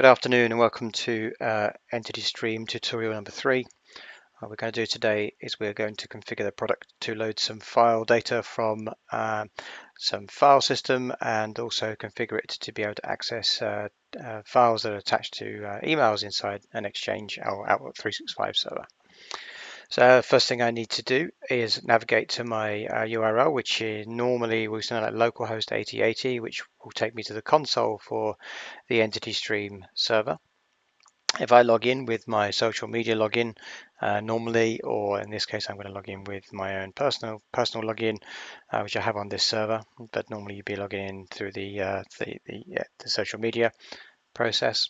Good afternoon and welcome to EntityStream tutorial number 3. What we're going to do today is we're going to configure the product to load some file data from some file system and also configure it to be able to access files that are attached to emails inside an Exchange or Outlook 365 server. So first thing I need to do is navigate to my URL, which is normally we send out localhost 8080, which will take me to the console for the EntityStream server. If I log in with my social media login normally, or in this case I'm going to log in with my own personal login, which I have on this server, but normally you'd be logging in through the social media process.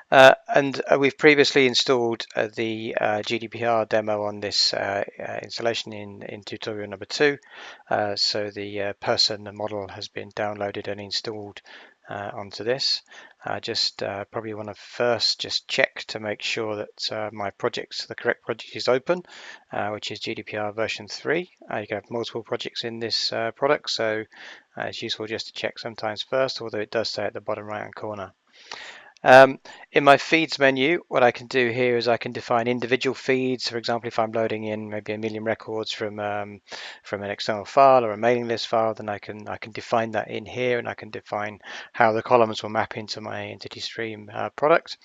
We've previously installed the GDPR demo on this installation in tutorial number 2. So the person and model has been downloaded and installed onto this. Just probably want to first just check to make sure that my project, the correct project, is open, which is GDPR version 3. You can have multiple projects in this product, so it's useful just to check sometimes first, although it does say at the bottom right hand corner. In my feeds menu, what I can do here is I can define individual feeds. For example, if I'm loading in maybe 1 million records from an external file or a mailing list file, then I can define that in here, and I can define how the columns will map into my EntityStream product.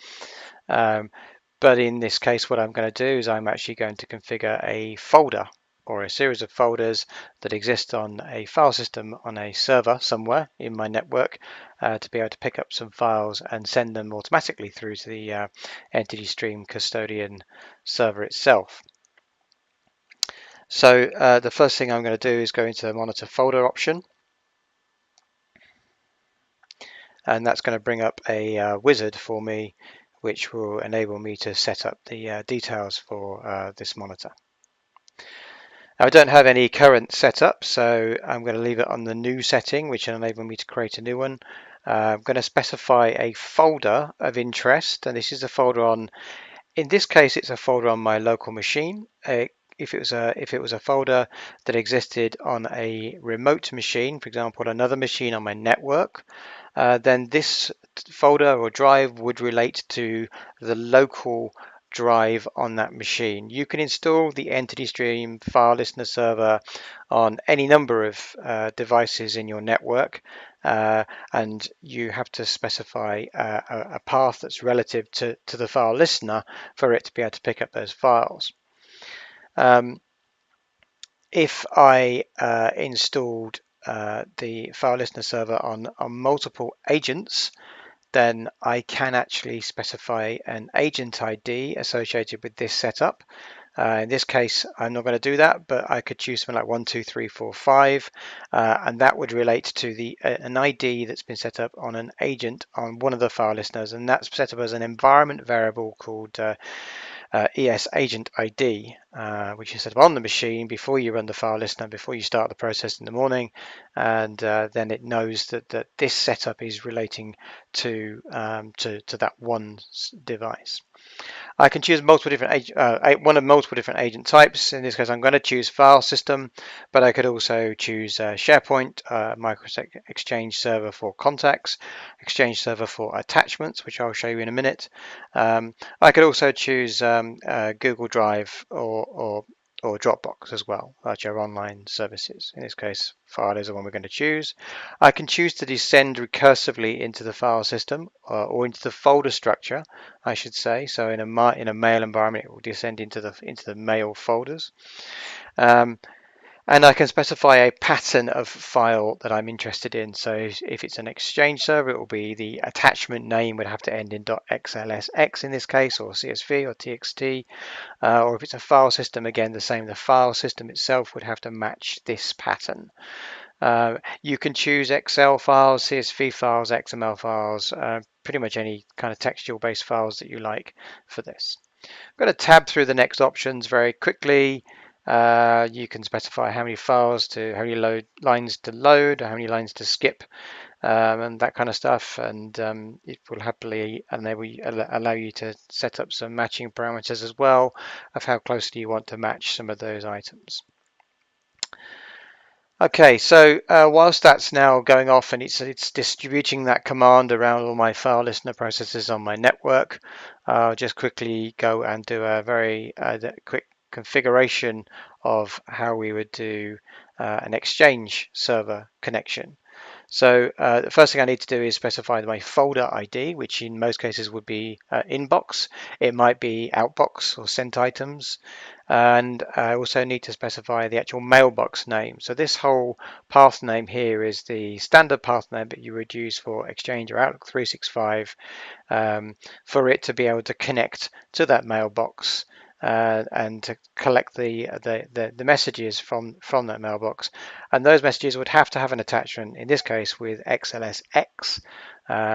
But in this case, what I'm going to do is I'm actually going to configure a folder or a series of folders that exist on a file system on a server somewhere in my network to be able to pick up some files and send them automatically through to the EntityStream custodian server itself. So the first thing I'm going to do is go into the monitor folder option, and that's going to bring up a wizard for me, which will enable me to set up the details for this monitor. I don't have any current setup, so I'm going to leave it on the new setting, which will enable me to create a new one. I'm going to specify a folder of interest, and this is a folder on, in this case, it's a folder on my local machine. If it was a folder that existed on a remote machine, for example, another machine on my network, then this folder or drive would relate to the local drive on that machine. You can install the EntityStream file listener server on any number of devices in your network, and you have to specify a path that's relative to the file listener for it to be able to pick up those files. If I installed the file listener server on multiple agents, then I can actually specify an agent ID associated with this setup. In this case, I'm not going to do that, but I could choose something like 1, 2, 3, 4, 5, and that would relate to an ID that's been set up on an agent on one of the file listeners, and that's set up as an environment variable called ES agent ID, which is set up on the machine before you run the file listener, before you start the process in the morning, and then it knows that this setup is relating to that one device. I can choose multiple different one of multiple different agent types. In this case, I'm going to choose file system, but I could also choose Sharepoint, Microsoft Exchange Server for contacts, Exchange Server for attachments, which I'll show you in a minute. I could also choose Google Drive or Dropbox as well, which are online services. In this case, file is the one we're going to choose. I can choose to descend recursively into the file system or into the folder structure, I should say. So in a mail environment, it will descend into the mail folders. And I can specify a pattern of file that I'm interested in. So if it's an Exchange server, it will be the attachment name would have to end in .xlsx in this case, or CSV or TXT. Or if it's a file system, again, the same. The file system itself would have to match this pattern. You can choose Excel files, CSV files, XML files, pretty much any kind of textual-based files that you like for this. I'm going to tab through the next options very quickly. You can specify how many lines to load, or how many lines to skip, and that kind of stuff. And it will happily allow you to set up some matching parameters as well of how closely you want to match some of those items. Okay, so whilst that's now going off and it's distributing that command around all my file listener processes on my network, I'll just quickly go and do a very quick configuration of how we would do an Exchange server connection. So the first thing I need to do is specify my folder ID, which in most cases would be inbox. It might be outbox or sent items. And I also need to specify the actual mailbox name. So this whole path name here is the standard path name that you would use for Exchange or Outlook 365 for it to be able to connect to that mailbox and to collect the messages from that mailbox. And those messages would have to have an attachment, in this case with XLSX,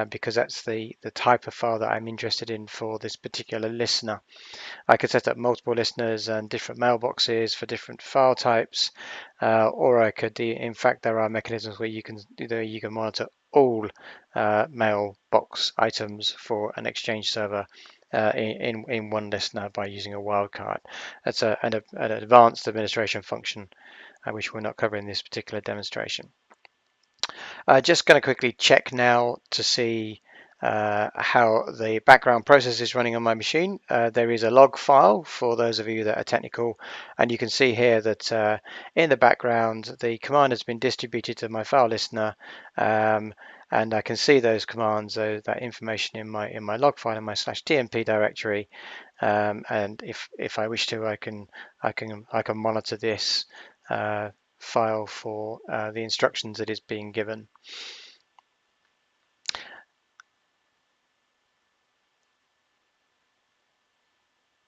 because that's the type of file that I'm interested in for this particular listener. I could set up multiple listeners and different mailboxes for different file types, or I could, in fact, there are mechanisms where you can monitor all mailbox items for an Exchange server in one listener by using a wildcard. That's an advanced administration function, which we're not covering in this particular demonstration. Just going to quickly check now to see how the background process is running on my machine. There is a log file for those of you that are technical, and you can see here that in the background the command has been distributed to my file listener, and I can see those commands, that information in my log file in my /tmp directory. And if I wish to, I can monitor this file for the instructions that is being given.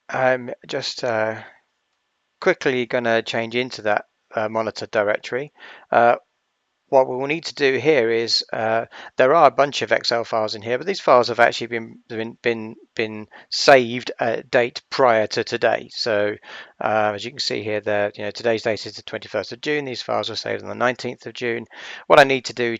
I'm just quickly going to change into that monitor directory. What we will need to do here is there are a bunch of Excel files in here, but these files have actually been saved at date prior to today. So as you can see here, today's date is the 21st of June. These files were saved on the 19th of June. What I need to do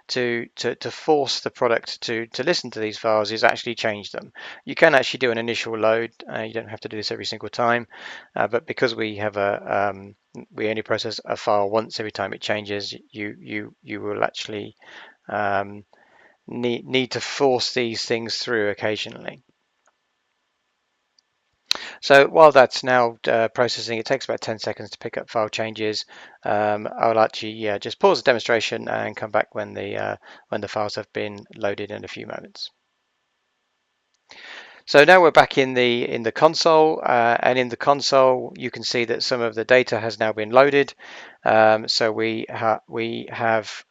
to force the product to listen to these files is actually change them. You can actually do an initial load. You don't have to do this every single time, but because we have we only process a file once every time it changes, you will actually need to force these things through occasionally. So while that's now processing, it takes about 10 seconds to pick up file changes. I'll actually just pause the demonstration and come back when the files have been loaded in a few moments. So now we're back in the console, and in the console you can see that some of the data has now been loaded. So we have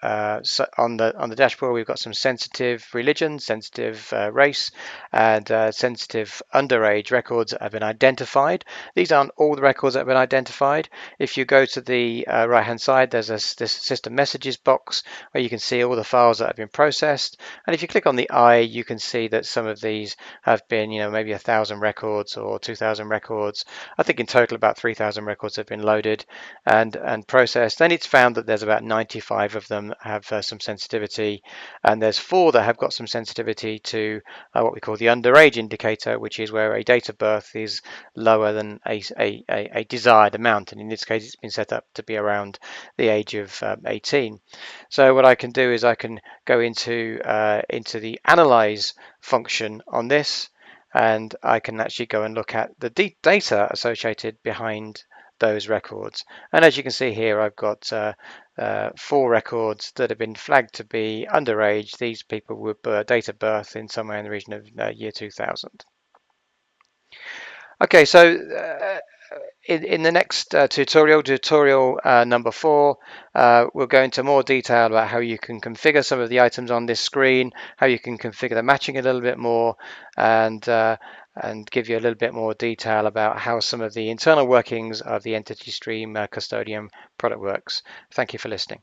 so on the dashboard we've got some sensitive religion, sensitive race, and sensitive underage records that have been identified. These aren't all the records that have been identified. If you go to the right hand side, there's this system messages box where you can see all the files that have been processed. And if you click on the eye, you can see that some of these have been, maybe 1,000 records or 2,000 records. I think in total about 3,000 records have been loaded and processed. Then it's found that there's about 95 of them have some sensitivity, and there's 4 that have got some sensitivity to what we call the underage indicator, which is where a date of birth is lower than a desired amount, and in this case it's been set up to be around the age of 18. So what I can do is I can go into the analyze function on this, and I can actually go and look at the data associated behind those records. And as you can see here, I've got 4 records that have been flagged to be underage. These people were date of birth in somewhere in the region of year 2000. Okay, so in the next tutorial number 4, we'll go into more detail about how you can configure some of the items on this screen, how you can configure the matching a little bit more, and give you a little bit more detail about how some of the internal workings of the EntityStream custodian product works. Thank you for listening.